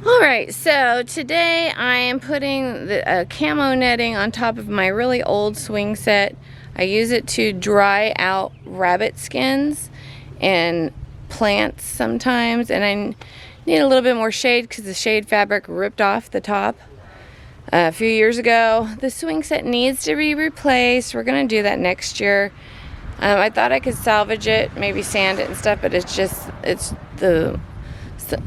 Alright, so today I am putting the camo netting on top of my really old swing set. I use it to dry out rabbit skins and plants sometimes, and I need a little bit more shade because the shade fabric ripped off the top a few years ago. The swing set needs to be replaced. We're going to do that next year. I thought I could salvage it, maybe sand it and stuff, but it's the,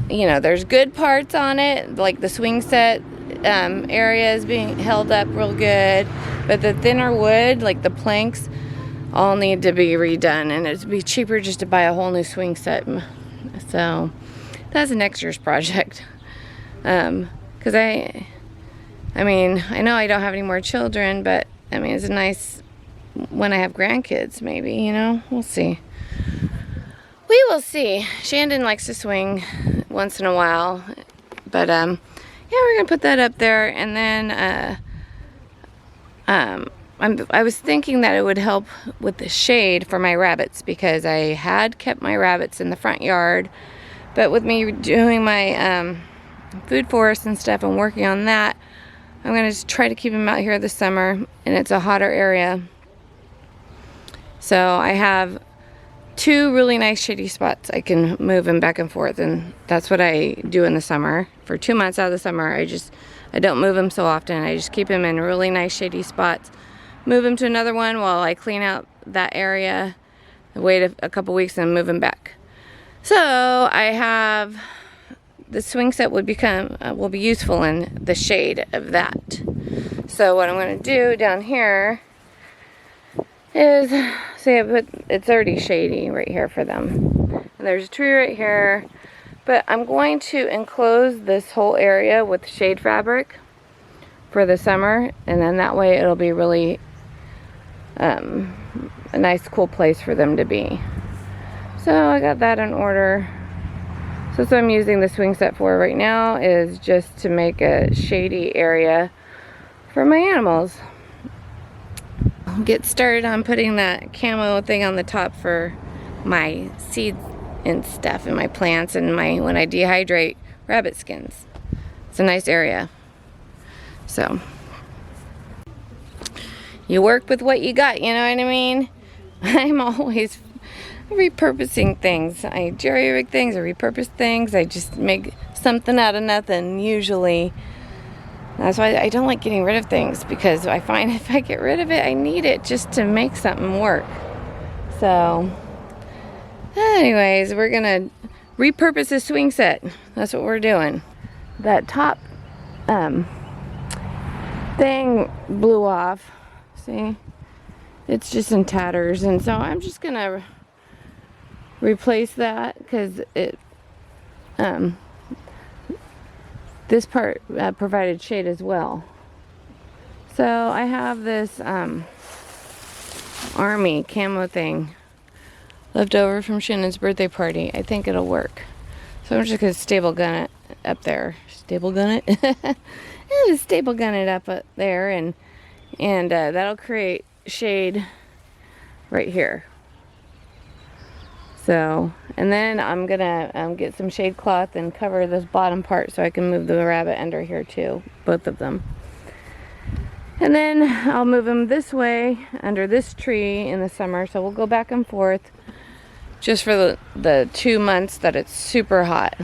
you know, there's good parts on it, like the swing set area is being held up real good, but the thinner wood, like the planks, all need to be redone, and it'd be cheaper just to buy a whole new swing set. So that's next year's project. Because I mean, I know I don't have any more children, but I mean, it's nice when I have grandkids, maybe, you know, we'll see. We will see. Shandon likes to swing once in a while, but yeah, we're gonna put that up there, and then I was thinking that it would help with the shade for my rabbits, because I had kept my rabbits in the front yard, but with me doing my food forest and stuff and working on that, I'm gonna just try to keep them out here this summer, and it's a hotter area. So I have two really nice shady spots. I can move them back and forth, and that's what I do in the summer. For 2 months out of the summer, I don't move them so often. I just keep them in really nice shady spots, move them to another one while I clean out that area, wait a couple weeks, and move them back. So I have the swing set will be useful in the shade of that. So what I'm going to do down here is, see, it's already shady right here for them, and there's a tree right here, but I'm going to enclose this whole area with shade fabric for the summer, and then that way it'll be really a nice cool place for them to be. So I got that in order. So what I'm using the swing set for right now is just to make a shady area for my animals. Get started on putting that camo thing on the top for my seeds and stuff, and my plants, and when I dehydrate rabbit skins. It's a nice area. So you work with what you got, you know what I mean? I'm always repurposing things. I jerry-rig things, I repurpose things, I just make something out of nothing usually. That's why I don't like getting rid of things, because I find if I get rid of it, I need it just to make something work. So anyways, we're gonna repurpose this swing set. That's what we're doing. That top thing blew off. See? It's just in tatters, and so I'm just gonna replace that, because it this part provided shade as well. So I have this army camo thing left over from Shannon's birthday party. I think it'll work. So I'm just gonna stable gun it up there. Stable gun it? Yeah, stable gun it up there, and that'll create shade right here. So, and then I'm gonna get some shade cloth and cover this bottom part so I can move the rabbit under here too, both of them. And then I'll move them this way under this tree in the summer, so we'll go back and forth just for the 2 months that it's super hot,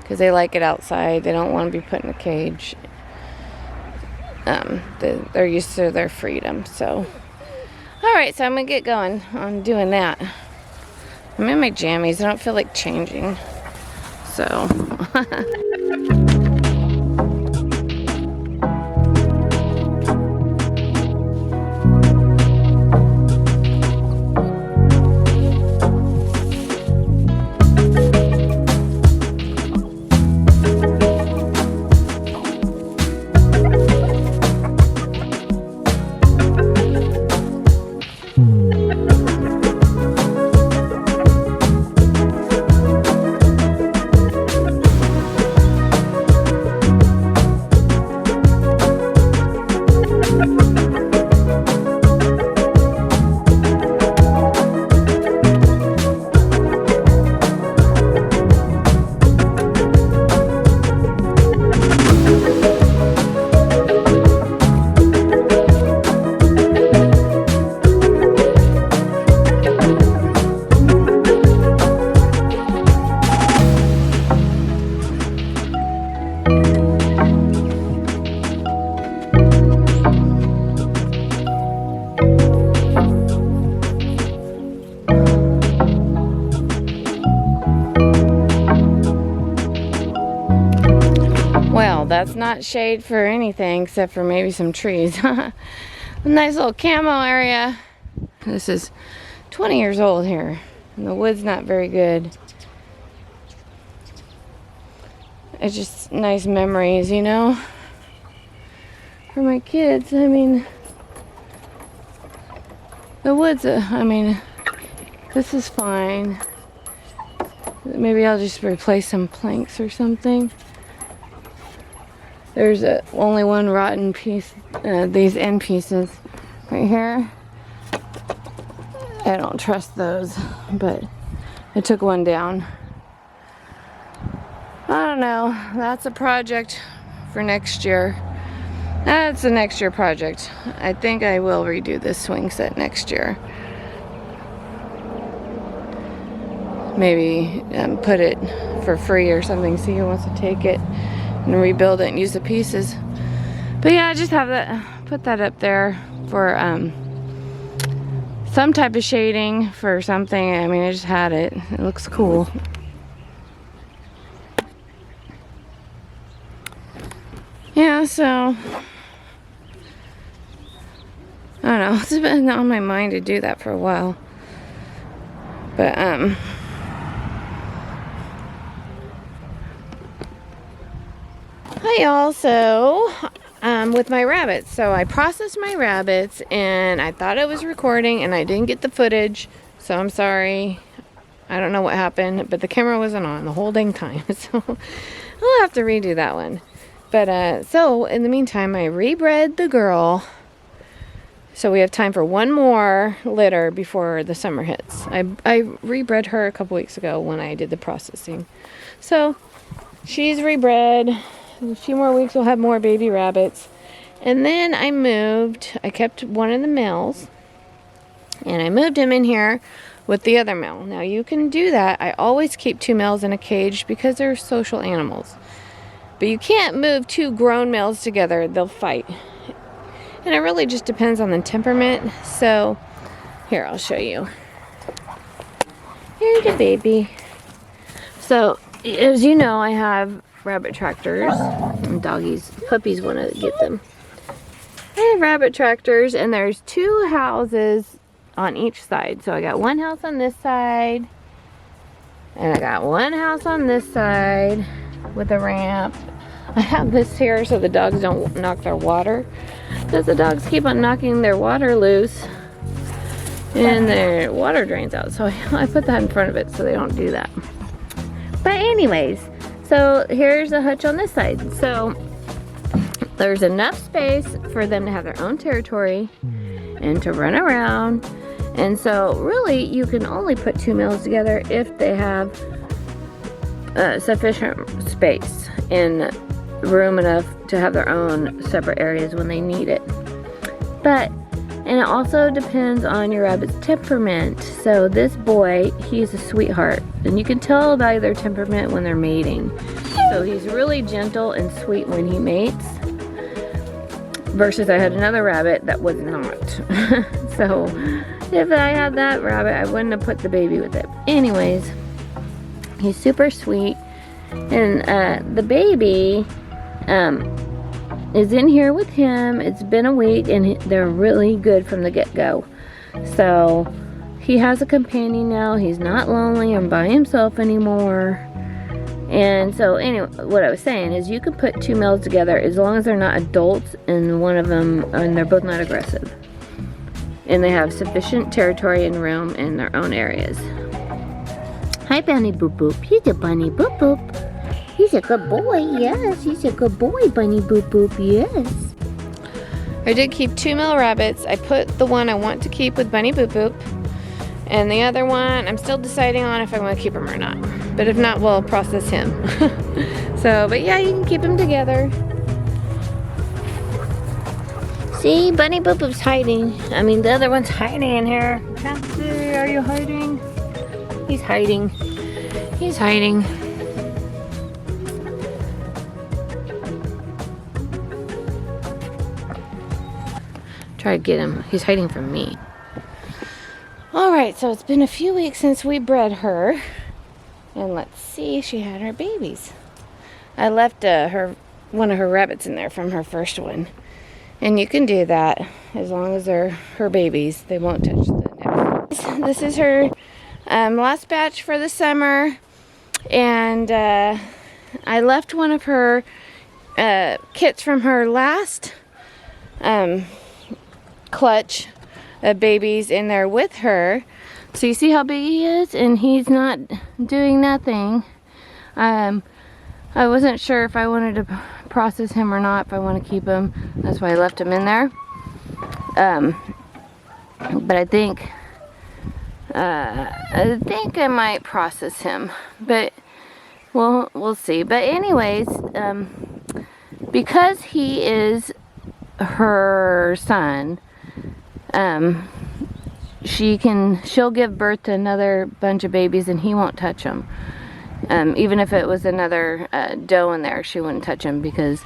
because they like it outside. They don't want to be put in a cage. They're used to their freedom. So alright, so I'm gonna get going on doing that. I'm in my jammies. I don't feel like changing, so it's not shade for anything except for maybe some trees. A nice little camo area. This is 20 years old here, and the wood's not very good. It's just nice memories, you know, for my kids. I mean, the woods, I mean, this is fine. Maybe I'll just replace some planks or something. There's only one rotten piece, these end pieces right here. I don't trust those, but I took one down. I don't know, that's a project for next year. That's a next year project. I think I will redo this swing set next year. Maybe put it for free or something, see who wants to take it and rebuild it and use the pieces. But yeah, I just have that, put that up there for some type of shading for something. I mean, I just had it. It looks cool. Yeah, so I don't know. It's been on my mind to do that for a while. But hi y'all. So with my rabbits, so I processed my rabbits and I thought I was recording and I didn't get the footage, so I'm sorry. I don't know what happened, but the camera wasn't on the whole dang time, so I'll have to redo that one. But so in the meantime, I rebred the girl, so we have time for one more litter before the summer hits. I rebred her a couple weeks ago when I did the processing, so she's rebred. In a few more weeks we'll have more baby rabbits. And then I kept one of the males and I moved him in here with the other male. Now you can do that. I always keep 2 males in a cage because they're social animals. But you can't move 2 grown males together. They'll fight. And it really just depends on the temperament. So here, I'll show you. Here's the baby. So as you know, I have rabbit tractors and doggies, puppies want to get them. I have rabbit tractors and there's 2 houses on each side. So I got one house on this side and I got one house on this side with a ramp. I have this here so the dogs don't knock their water, because the dogs keep on knocking their water loose and their water drains out. So I put that in front of it so they don't do that. But anyways, so here's a hutch on this side. So there's enough space for them to have their own territory and to run around. And so really you can only put 2 males together if they have sufficient space and room enough to have their own separate areas when they need it. And it also depends on your rabbit's temperament. So this boy, he's a sweetheart, and you can tell by their temperament when they're mating. So he's really gentle and sweet when he mates, versus I had another rabbit that was not. So if I had that rabbit, I wouldn't have put the baby with it. Anyways, he's super sweet, and the baby is in here with him. It's been a week and they're really good from the get-go. So he has a companion now. He's not lonely and by himself anymore. And so anyway, what I was saying is you can put 2 males together as long as they're not adults and one of them, and they're both not aggressive. And they have sufficient territory and room in their own areas. Hi, Bunny Boop Boop. He's a Bunny Boop Boop. He's a good boy, yes. He's a good boy, Bunny Boop Boop, yes. I did keep 2 male rabbits. I put the one I want to keep with Bunny Boop Boop. And the other one, I'm still deciding on if I want to keep him or not. But if not, we'll process him. So, but yeah, you can keep them together. See, Bunny Boop Boop's hiding. I mean, the other one's hiding in here. Patsy, are you hiding? He's hiding. He's hiding. Try to get him. He's hiding from me. Alright, so it's been a few weeks since we bred her. And let's see, she had her babies. I left her one of her rabbits in there from her first one. And you can do that as long as they're her babies. They won't touch the next one. This is her last batch for the summer. And I left one of her kits from her last clutch of babies in there with her. So you see how big he is, and he's not doing nothing. I wasn't sure if I wanted to process him or not, if I want to keep him. That's why I left him in there. But I think I might process him, but we'll see. But anyways, because he is her son, she'll give birth to another bunch of babies and he won't touch them. Even if it was another doe in there, she wouldn't touch him because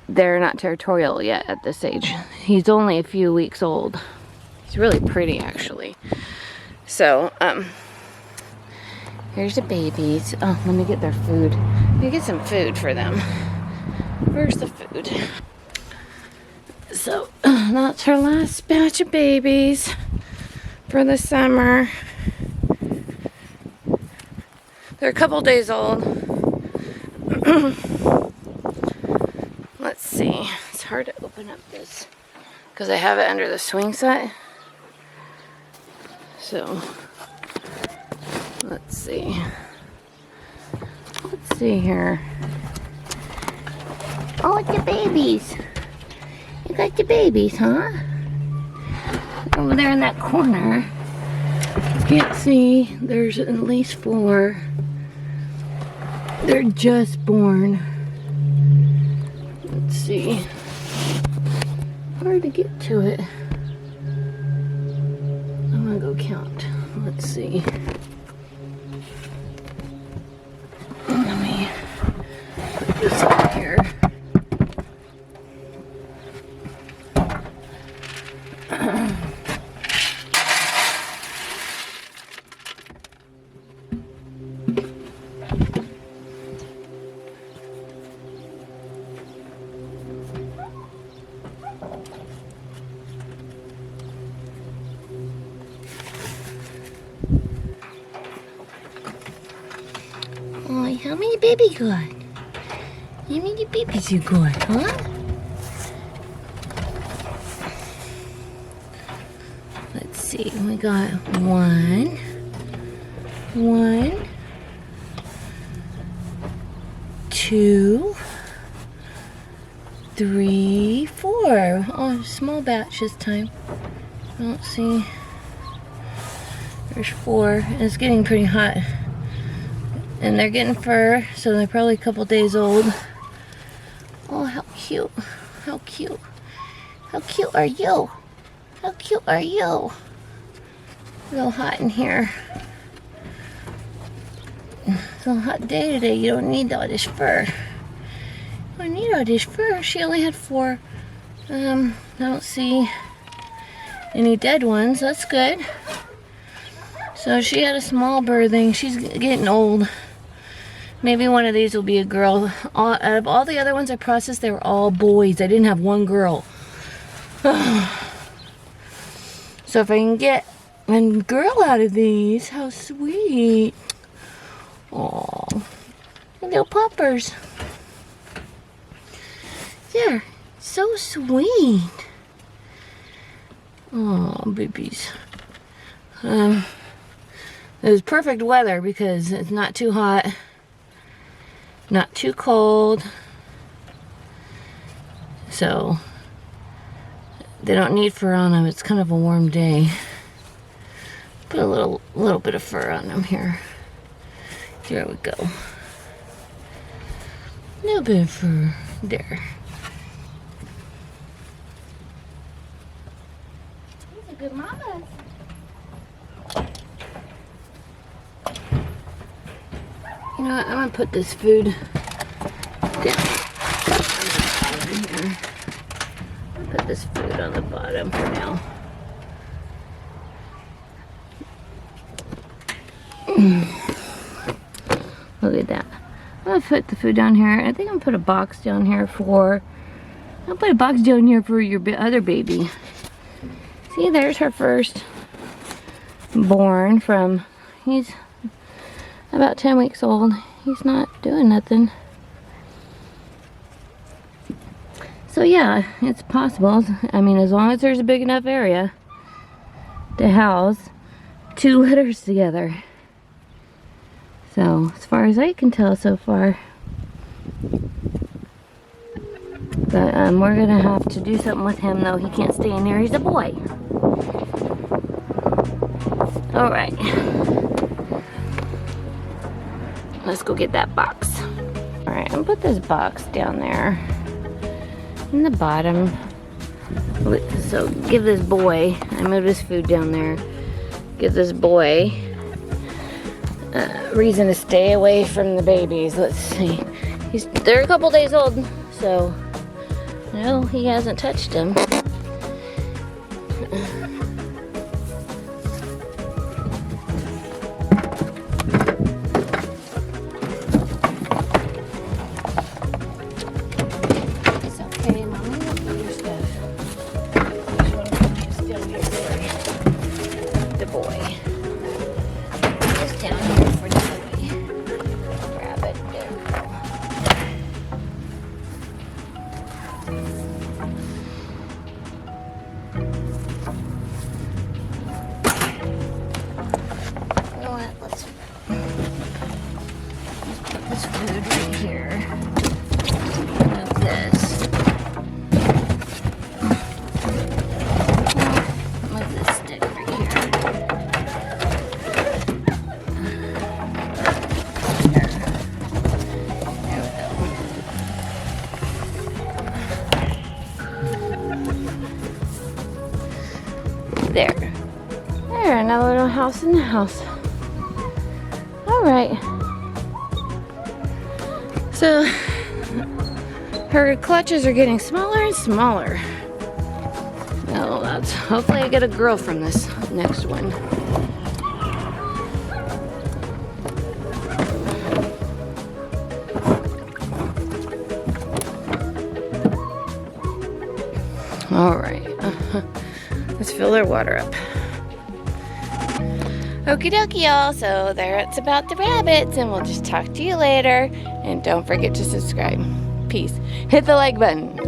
they're not territorial yet at this age. He's only a few weeks old. He's really pretty, actually. So, here's the babies. Oh, let me get their food. Let me get some food for them. Where's the food? So, that's her last batch of babies for the summer. They're a couple days old. Let's see. It's hard to open up this because I have it under the swing set. So, let's see. Let's see here. Oh, it's the babies. You got the babies, huh? Over there in that corner. You can't see. There's at least 4. They're just born. Let's see. Hard to get to it. I'm gonna go count. Let's see. Let me put this up here. Oh, how many babies you got? How many babies you got, huh? Let's see, we got 1, 2, 3, 4. Oh, small batch this time. I don't see. There's 4. It's getting pretty hot. And they're getting fur, so they're probably a couple days old. Oh, how cute. How cute. How cute are you? How cute are you? Real hot in here. It's a hot day today. You don't need all this fur. You don't need all this fur. She only had 4. I don't see any dead ones. That's good. So she had a small birthing. She's getting old. Maybe one of these will be a girl. Out of all the other ones I processed, they were all boys. I didn't have one girl. So if I can get a girl out of these, how sweet. Aw, little puppers. They're so sweet. Oh, babies. It was perfect weather because it's not too hot, not too cold, so they don't need fur on them. It's kind of a warm day. Put a little bit of fur on them here. There we go. A little bit of fur there. These are good mamas. You know what, I'm gonna put this food down. I'll put this food on the bottom for now. Look at that. I'm gonna gonna put the food down here. I think I'm gonna put a box down here for, I'll put a box down here for your other baby. See, there's her first born from, he's about 10 weeks old. He's not doing nothing. So yeah, it's possible. I mean, as long as there's a big enough area to house 2 litters together. So, as far as I can tell so far. But we're gonna have to do something with him though. He can't stay in there, he's a boy. Alright. Let's go get that box. Alright, I'm gonna put this box down there in the bottom. So give this boy, I moved his food down there. Give this boy reason to stay away from the babies. Let's see. They're a couple days old, so no, he hasn't touched them. It's okay, Mommy, look at your stuff. I just want to put this down here for the boy. Just down here for the boy. Grab it. There we go. You know what? Let's put this food right here. Move this. Move this stick right here. There. There, another little house in the house. Alright. So, her clutches are getting smaller and smaller. Oh, that's, hopefully I get a girl from this next one. Alright. Let's fill their water up. Okie dokie, y'all. So that's about the rabbits, and we'll just talk to you later. And don't forget to subscribe. Peace. Hit the like button.